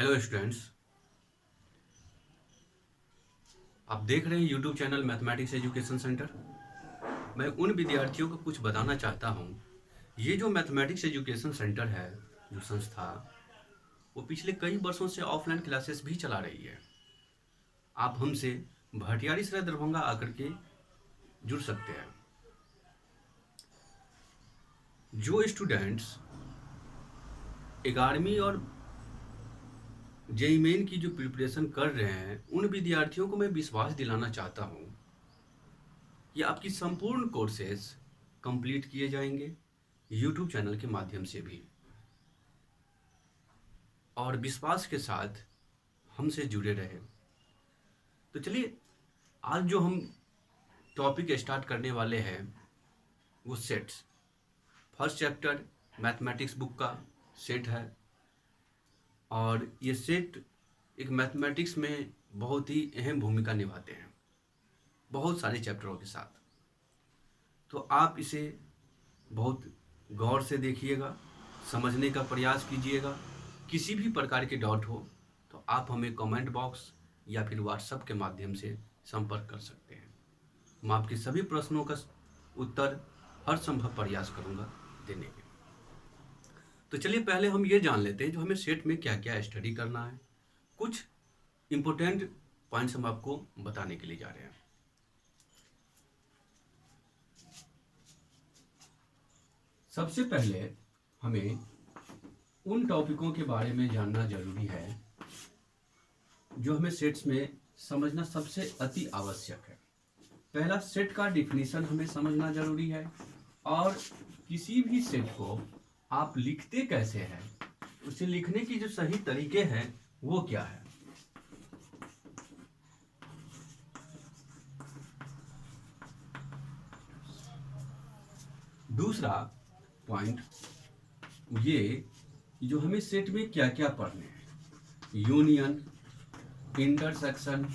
Hello students. आप देख रहे हैं YouTube channel mathematics education centre. मैं उन विद्यार्थियों को कुछ बताना चाहता हूं। ये जो मैथमेटिक्स एजुकेशन सेंटर है, जो संस्था, वो पिछले कई वर्षों से ऑफलाइन क्लासेस भी चला रही है। आप हमसे भटियारी सराय दरभंगा आकर के जुड़ सकते हैं। जो स्टूडेंट्स 11वीं और जेईई मेन की जो प्रिपरेशन कर रहे हैं, उन विद्यार्थियों को मैं विश्वास दिलाना चाहता हूं कि आपकी संपूर्ण कोर्सेज कंप्लीट किए जाएंगे यूट्यूब चैनल के माध्यम से भी, और विश्वास के साथ हमसे जुड़े रहे। तो चलिए, आज जो हम टॉपिक स्टार्ट करने वाले हैं वो sets. First chapter mathematics book का सेट है, और ये सेट एक मैथमेटिक्स में बहुत ही अहम भूमिका निभाते हैं बहुत सारे चैप्टरों के साथ। तो आप इसे बहुत गौर से देखिएगा, समझने का प्रयास कीजिएगा। किसी भी प्रकार के डाउट हो तो आप हमें कमेंट बॉक्स या फिर व्हाट्सएप के माध्यम से संपर्क कर सकते हैं। मैं आपके सभी प्रश्नों का उत्तर हर संभव प्रयास करूंगा देने के। तो चलिए, पहले हम ये जान लेते हैं जो हमें सेट में क्या क्या स्टडी करना है। कुछ इम्पोर्टेंट पॉइंट्स हम आपको बताने के लिए जा रहे हैं। सबसे पहले हमें उन टॉपिकों के बारे में जानना जरूरी है जो हमें सेट्स में समझना सबसे अति आवश्यक है। पहला, सेट का डिफिनीशन हमें समझना जरूरी है, और किसी भी सेट को आप लिखते कैसे हैं, उसे लिखने की जो सही तरीके हैं वो क्या है। दूसरा पॉइंट ये जो हमें सेट में क्या क्या पढ़ने हैं, union, intersection,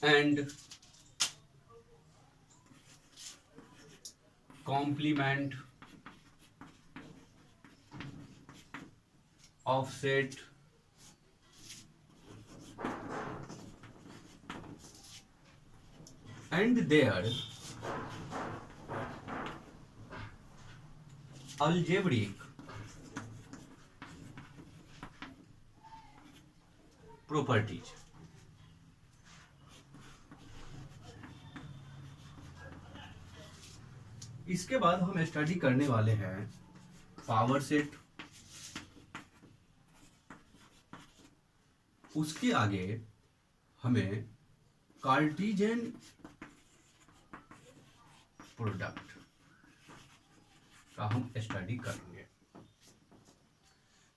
and complement, offset, and their algebraic properties. इसके बाद हम स्टडी करने वाले हैं पावर सेट। उसके आगे हमें कार्टेशियन प्रोडक्ट का हम स्टडी करेंगे।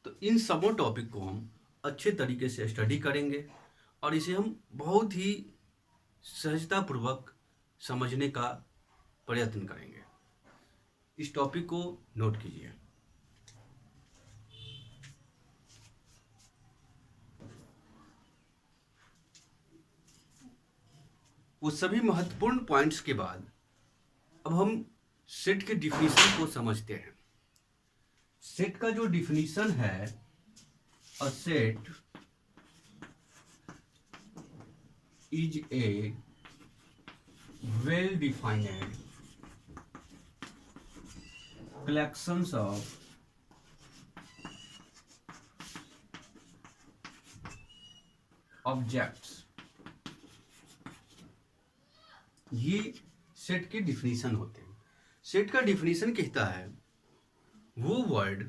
तो इन सबों टॉपिक को हम अच्छे तरीके से स्टडी करेंगे और इसे हम बहुत ही सहजतापूर्वक समझने का प्रयत्न करेंगे। इस टॉपिक को नोट कीजिए। वो सभी महत्वपूर्ण पॉइंट्स के बाद अब हम सेट के डिफिनीशन को समझते हैं। सेट का जो डिफिनीशन है, a set is a well defined collections of objects। ये सेट के डिफिनीशन होते हैं। सेट का डिफिनीशन कहता है वो वर्ड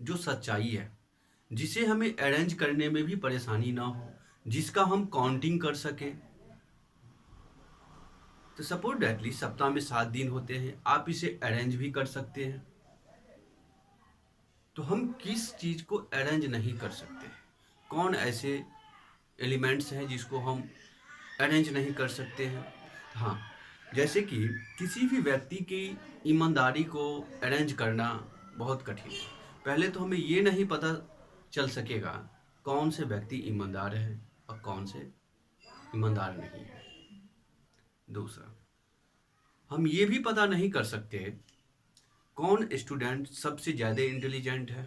जो सच्चाई है, जिसे हमें अरेंज करने में भी परेशानी ना हो, जिसका हम काउंटिंग कर सके। तो सपोज डेटली सप्ताह में 7 दिन होते हैं, आप इसे अरेंज भी कर सकते हैं। तो हम किस चीज को अरेंज नहीं कर सकते? कौन ऐसे एलिमेंट्स हैं जिसको हम अरेंज नहीं कर सकते हैं? हाँ, जैसे कि किसी भी व्यक्ति की ईमानदारी को अरेंज करना बहुत कठिन है। पहले तो हमें ये नहीं पता चल सकेगा कौन से व्यक्ति ईमानदार है और कौन से ईमानदार नहीं है। दूसरा, हम ये भी पता नहीं कर सकते कौन स्टूडेंट सबसे ज़्यादा इंटेलिजेंट है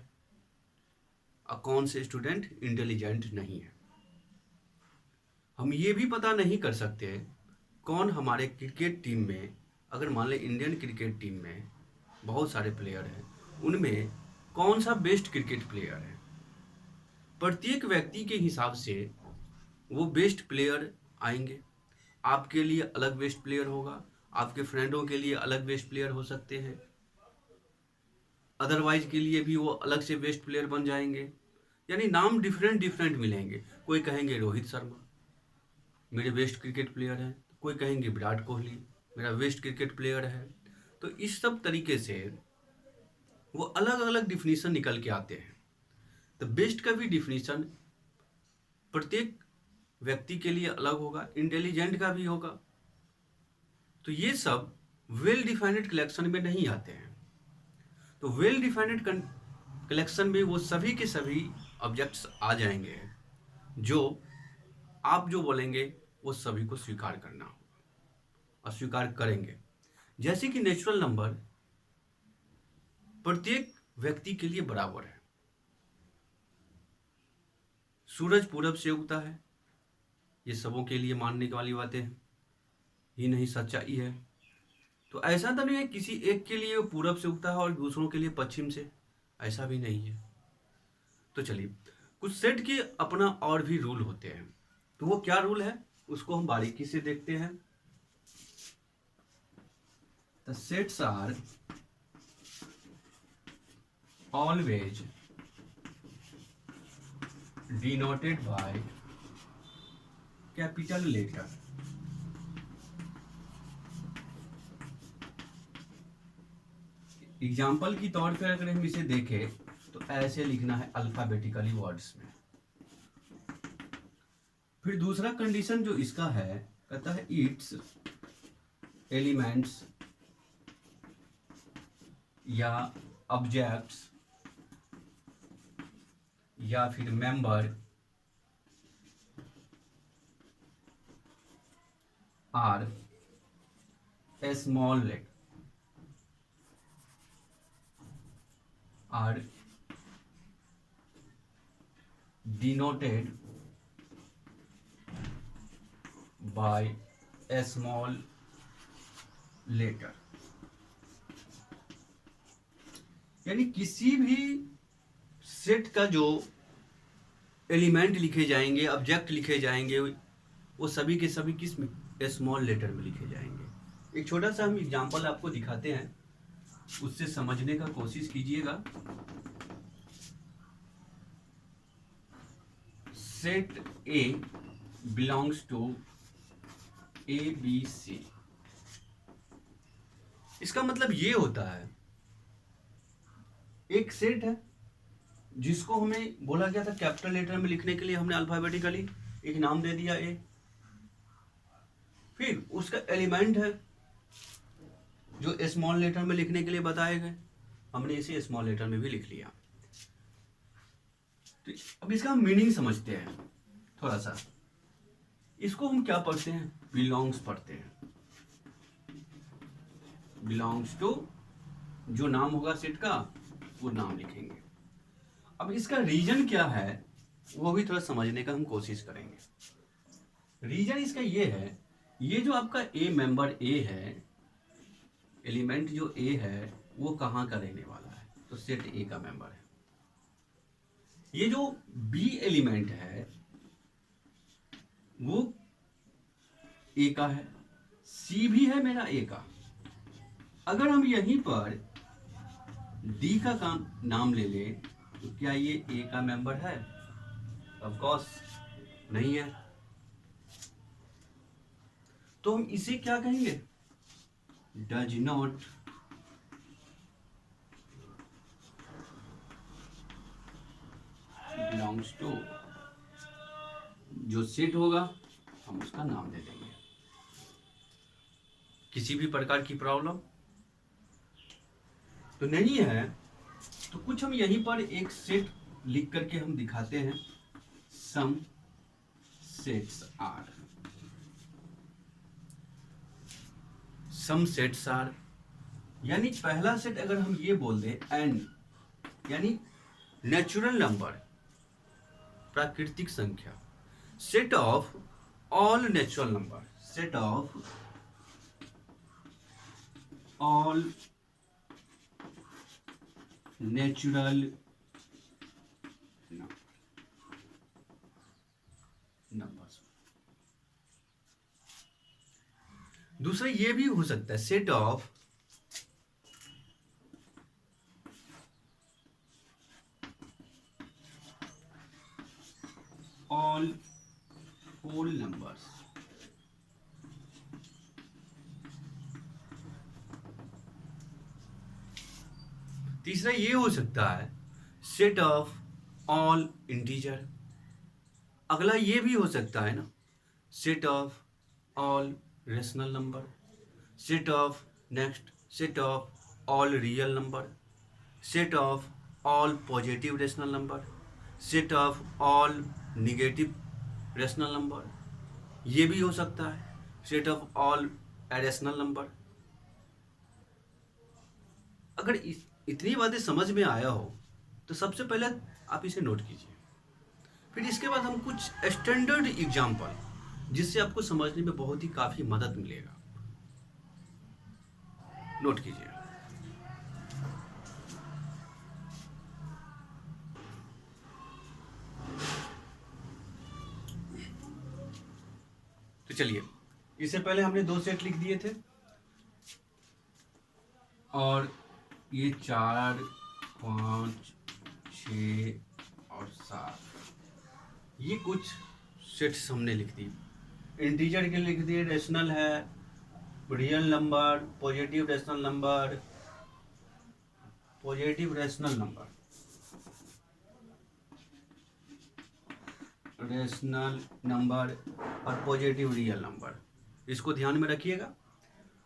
और कौन से स्टूडेंट इंटेलिजेंट नहीं है। हम ये भी पता नहीं कर सकते कौन हमारे क्रिकेट टीम में, अगर मान लें इंडियन क्रिकेट टीम में बहुत सारे प्लेयर हैं, उनमें कौन सा बेस्ट क्रिकेट प्लेयर है। प्रत्येक व्यक्ति के हिसाब से वो बेस्ट प्लेयर आएंगे। आपके लिए अलग बेस्ट प्लेयर होगा, आपके फ्रेंडों के लिए अलग बेस्ट प्लेयर हो सकते हैं, अदरवाइज के लिए भी वो अलग से बेस्ट प्लेयर बन जाएंगे। यानी नाम डिफरेंट डिफरेंट मिलेंगे। कोई कहेंगे रोहित शर्मा मेरे बेस्ट क्रिकेट प्लेयर हैं, कोई कहेंगे विराट कोहली मेरा बेस्ट क्रिकेट प्लेयर है। तो इस सब तरीके से वो अलग अलग डिफिनीशन निकल के आते हैं। तो बेस्ट का भी डिफिनीशन प्रत्येक व्यक्ति के लिए अलग होगा, इंटेलिजेंट का भी होगा। तो ये सब वेल डिफाइंड कलेक्शन में नहीं आते हैं। तो वेल डिफाइंड कलेक्शन में वो सभी के सभी ऑब्जेक्ट्स आ जाएंगे जो आप जो बोलेंगे वो सभी को स्वीकार करना होगा और स्वीकार करेंगे। जैसे कि नेचुरल नंबर प्रत्येक व्यक्ति के लिए बराबर है। सूरज पूरब से उगता है, ये सबों के लिए मानने वाली बातें हैं, ये नहीं सच्चाई है। तो ऐसा तो नहीं है किसी एक के लिए पूरब से उगता है और दूसरों के लिए पश्चिम से, ऐसा भी नहीं है। तो चलिए कुछ सेट के अपना और भी रूल होते हैं। तो वो क्या रूल है उसको हम बारीकी से देखते हैं। The sets are always denoted by capital letter. Example की तौर पर अगर हम इसे देखें तो ऐसे लिखना है अल्फाबेटिकली वर्ड्स में। फिर दूसरा कंडीशन जो इसका है कहता है इट्स एलिमेंट्स या ऑब्जेक्ट्स या फिर member are a small letter are denoted by a small letter। यानी किसी भी सेट का जो एलिमेंट लिखे जाएंगे, ऑब्जेक्ट लिखे जाएंगे, वो सभी के सभी किस में, स्मॉल लेटर में लिखे जाएंगे। एक छोटा सा हम एग्जांपल आपको दिखाते हैं, उससे समझने का कोशिश कीजिएगा। Set A belongs to A B C. इसका मतलब ये होता है एक सेट है जिसको हमें बोला गया था कैपिटल लेटर में लिखने के लिए, हमने अल्फाबेटिकली एक नाम दे दिया ए। फिर उसका एलिमेंट है जो स्मॉल लेटर में लिखने के लिए बताए गए, हमने इसे स्मॉल लेटर में भी लिख लिया। तो अब इसका हम मीनिंग समझते हैं थोड़ा सा। इसको हम क्या पढ़ते हैं, बिलोंग्स पढ़ते हैं। बिलोंग्स टू, जो नाम होगा सेट का वो नाम लिखेंगे। अब इसका रीजन क्या है वो भी थोड़ा समझने का हम कोशिश करेंगे। रीजन इसका ये है, ये जो आपका ए मेंबर ए है, एलिमेंट जो ए है वो कहाँ का रहने वाला है, तो सेट ए का मेंबर है। ये जो बी एलिमेंट है वो ए का है, सी भी है मेरा ए का। अगर हम यहीं पर डी का नाम ले ले तो क्या ये ए का मेंबर है? ऑफ कोर्स नहीं है। तो हम इसे क्या कहेंगे, डज नॉट बिलोंग्स टू। जो सेट होगा हम उसका नाम दे देंगे। किसी भी प्रकार की प्रॉब्लम तो नहीं है। तो कुछ हम यहीं पर एक सेट लिख करके हम दिखाते हैं, some sets are. Some sets are, यानी पहला सेट अगर हम ये बोल दें एन, यानी नेचुरल नंबर, प्राकृतिक संख्या, set of all natural number, set of all natural numbers. दूसरा ये भी हो सकता है set of all whole numbers. तीसरा ये हो सकता है सेट ऑफ ऑल इंटीजर। अगला ये भी हो सकता है ना set of all rational number, set of next set of all real number, set of all positive rational number, set of all negative rational number. ये भी हो सकता है सेट ऑफ ऑल एरेशनल नंबर। अगर इतनी बातें समझ में आया हो तो सबसे पहले आप इसे नोट कीजिए, फिर इसके बाद हम कुछ स्टैंडर्ड एग्जाम्पल जिससे आपको समझने में बहुत ही काफ़ी मदद मिलेगा, नोट कीजिए। तो चलिए, इससे पहले हमने 2 सेट लिख दिए थे और ये 4, 5, 6 और 7 ये कुछ सेट्स हमने लिख दिए। इंटीजर के लिख दिए, रेशनल है, real number, positive rational number, positive rational number, rational number और पॉजिटिव रियल नंबर। इसको ध्यान में रखिएगा।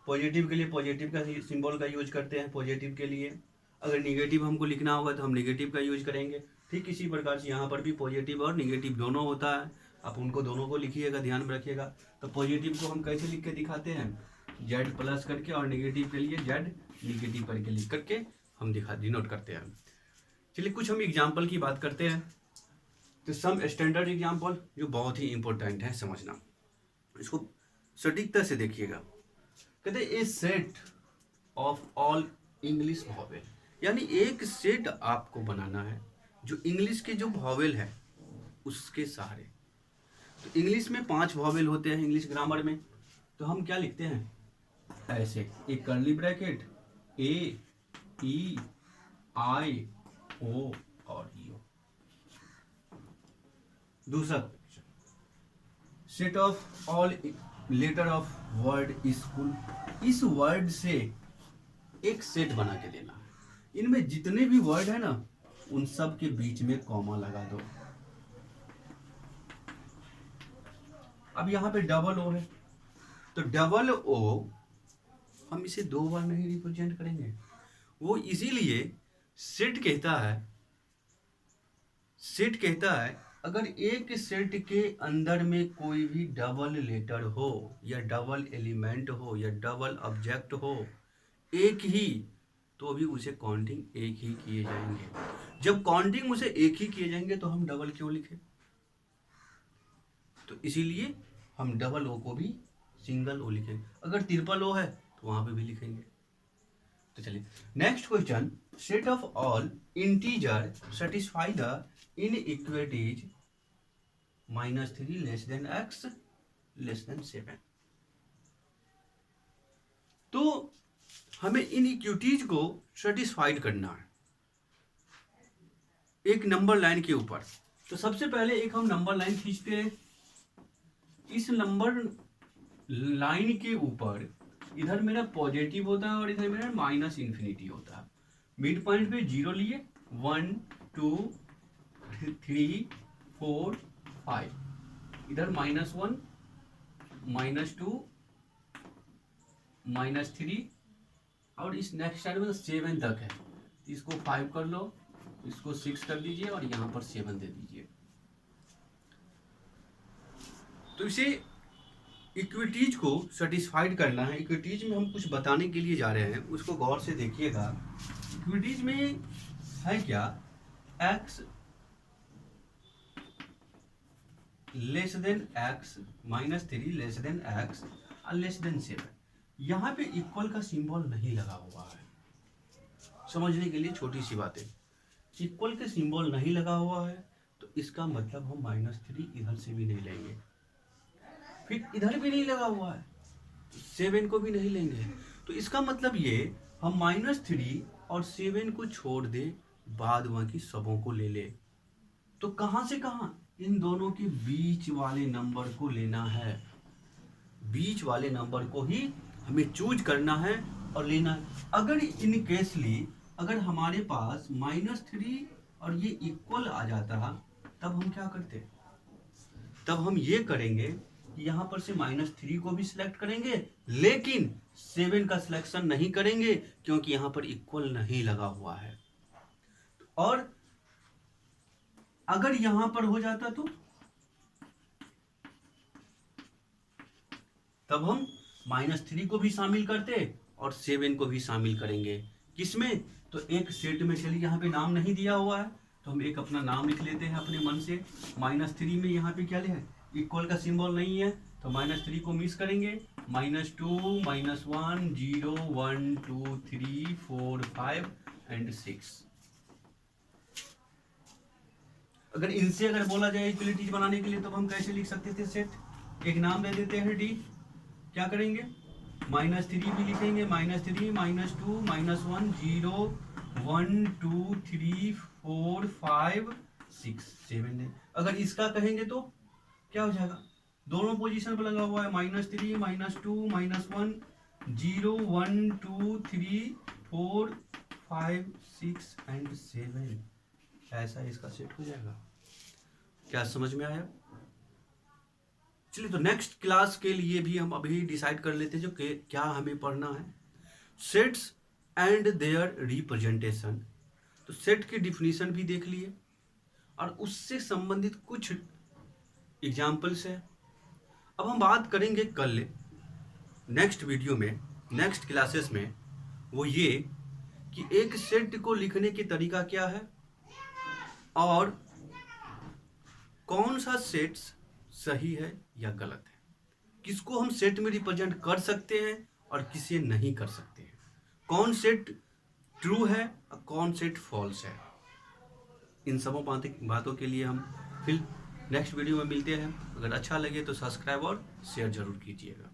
पॉजिटिव के लिए पॉजिटिव का सिंबल का यूज करते हैं पॉजिटिव के लिए। अगर निगेटिव हमको लिखना होगा तो हम निगेटिव का यूज करेंगे। ठीक इसी प्रकार से यहाँ पर भी पॉजिटिव और निगेटिव दोनों होता है, आप उनको दोनों को लिखिएगा, ध्यान में रखिएगा। तो पॉजिटिव को हम कैसे लिख के दिखाते हैं, जेड प्लस करके, और निगेटिव के लिए जेड निगेटिव करके लिख करके हम डिनोट करते हैं। चलिए कुछ हम एग्जाम्पल की बात करते हैं। तो सम स्टैंडर्ड एग्जाम्पल जो बहुत ही इंपॉर्टेंट है समझना, इसको सटीकता से देखिएगा। कहते हैं a set of all English vowel, यानी एक सेट आपको बनाना है जो इंग्लिश के जो वॉवेल है उसके सहारे। तो इंग्लिश में 5 वॉवेल होते हैं इंग्लिश ग्रामर में, तो हम क्या लिखते हैं ऐसे, एक कर्ली ब्रैकेट, ए, ई, आई, ओ और यू। दूसरा set of all letter of word school, इस वर्ड से एक सेट बना के देना है। इनमें जितने भी वर्ड है ना उन सब के बीच में कॉमा लगा दो। अब यहाँ पे डबल ओ है, तो डबल ओ हम इसे 2 बार नहीं रिप्रेजेंट करेंगे। वो इसीलिए सेट कहता है अगर एक सेट के अंदर में कोई भी डबल लेटर हो या डबल एलिमेंट हो या डबल ऑब्जेक्ट हो एक ही, तो भी उसे काउंटिंग एक ही किए जाएंगे। जब काउंटिंग उसे एक ही किए जाएंगे तो हम डबल क्यों लिखें, तो इसीलिए हम डबल ओ को भी सिंगल ओ लिखेंगे। अगर ट्रिपल ओ है तो वहां पे भी लिखेंगे। तो चलिए next question, set of all integer satisfy the inequalities -3 less than x less than 7। तो हमें इनइक्वालिटीज को सेटिस्फाइड करना है एक नंबर लाइन के ऊपर। तो सबसे पहले एक हम नंबर लाइन खींचते हैं। इस नंबर लाइन के ऊपर इधर मेरा पॉजिटिव होता है और इधर मेरा माइनस इन्फिनिटी होता है। मिड पॉइंट पे 0 लिए, 1 2 3 4 5, इधर -1 -2 -3 और इस नेक्स्ट साइड में 7 तक है। इसको 5 कर लो, इसको 6 कर दीजिए और यहाँ पर 7 दे दीजिए। तो इसे इक्विटीज को सेटिस्फाइड करना है। इक्विटीज में हम कुछ बताने के लिए जा रहे हैं, उसको गौर से देखिएगा। इक्विटीज में है क्या, x less than x minus 3 less than x और लेस देन 7। यहाँ पे इक्वल का सिंबल नहीं लगा हुआ है। समझने के लिए छोटी सी बात है, इक्वल के सिंबल नहीं लगा हुआ है तो इसका मतलब हम -3 इधर से भी नहीं लेंगे, फिर इधर भी नहीं लगा हुआ है 7 को भी नहीं लेंगे। तो इसका मतलब ये हम -3 और 7 को छोड़ दे, बाद बाकी सबों को ले ले। तो कहां से कहां, इन दोनों के बीच वाले नंबर को लेना है। बीच वाले नंबर को ही हमें चूज करना है और लेना है। अगर इन केसली अगर हमारे पास -3 और ये इक्वल आ जाता, तब हम क्या करते, तब हम ये करेंगे कि यहाँ पर से -3 को भी सिलेक्ट करेंगे, लेकिन 7 का सिलेक्शन नहीं करेंगे क्योंकि यहाँ पर इक्वल नहीं लगा हुआ है। और अगर यहां पर हो जाता तो तब हम -3 को भी शामिल करते और 7 को भी शामिल करेंगे। किसमें, तो एक सेट में। चलिए यहाँ पे नाम नहीं दिया हुआ है तो हम एक अपना नाम लिख लेते हैं अपने मन से। -3 में यहाँ पे क्या है, इक्वल का सिंबल नहीं है तो -3 को मिस करेंगे। -2 -1 0 1 2 3 4 5 एंड 6। अगर इनसे अगर बोला जाए इक्वलिटीज बनाने के लिए तो हम कैसे लिख सकते थे, सेट एक नाम दे देते हैं डी। क्या करेंगे, -3 भी लिखेंगे, -3 -2 -1 0 1 2 3 4 5 6 7 है। अगर इसका कहेंगे तो क्या हो जाएगा, दोनों पोजीशन पर लगा हुआ है, -3 -2 -1 0 1 2 3 4 5 6 एंड 7। ऐसा इसका सेट हो जाएगा। क्या समझ में आया? चलिए, तो नेक्स्ट क्लास के लिए भी हम अभी डिसाइड कर लेते हैं जो क्या हमें पढ़ना है, सेट्स एंड देयर रिप्रेजेंटेशन। तो सेट की डिफिनीशन भी देख लिए और उससे संबंधित कुछ एग्जाम्पल्स है। अब हम बात करेंगे कल नेक्स्ट वीडियो में, नेक्स्ट क्लासेस में, वो ये कि एक सेट को लिखने की तरीका क्या है और कौन सा सेट सही है या गलत है, किसको हम सेट में रिप्रेजेंट कर सकते हैं और किसे नहीं कर सकते हैं, कौन सेट ट्रू है और कौन सेट फॉल्स है। इन सब बातों के लिए हम फिर नेक्स्ट वीडियो में मिलते हैं। अगर अच्छा लगे तो सब्सक्राइब और शेयर जरूर कीजिएगा।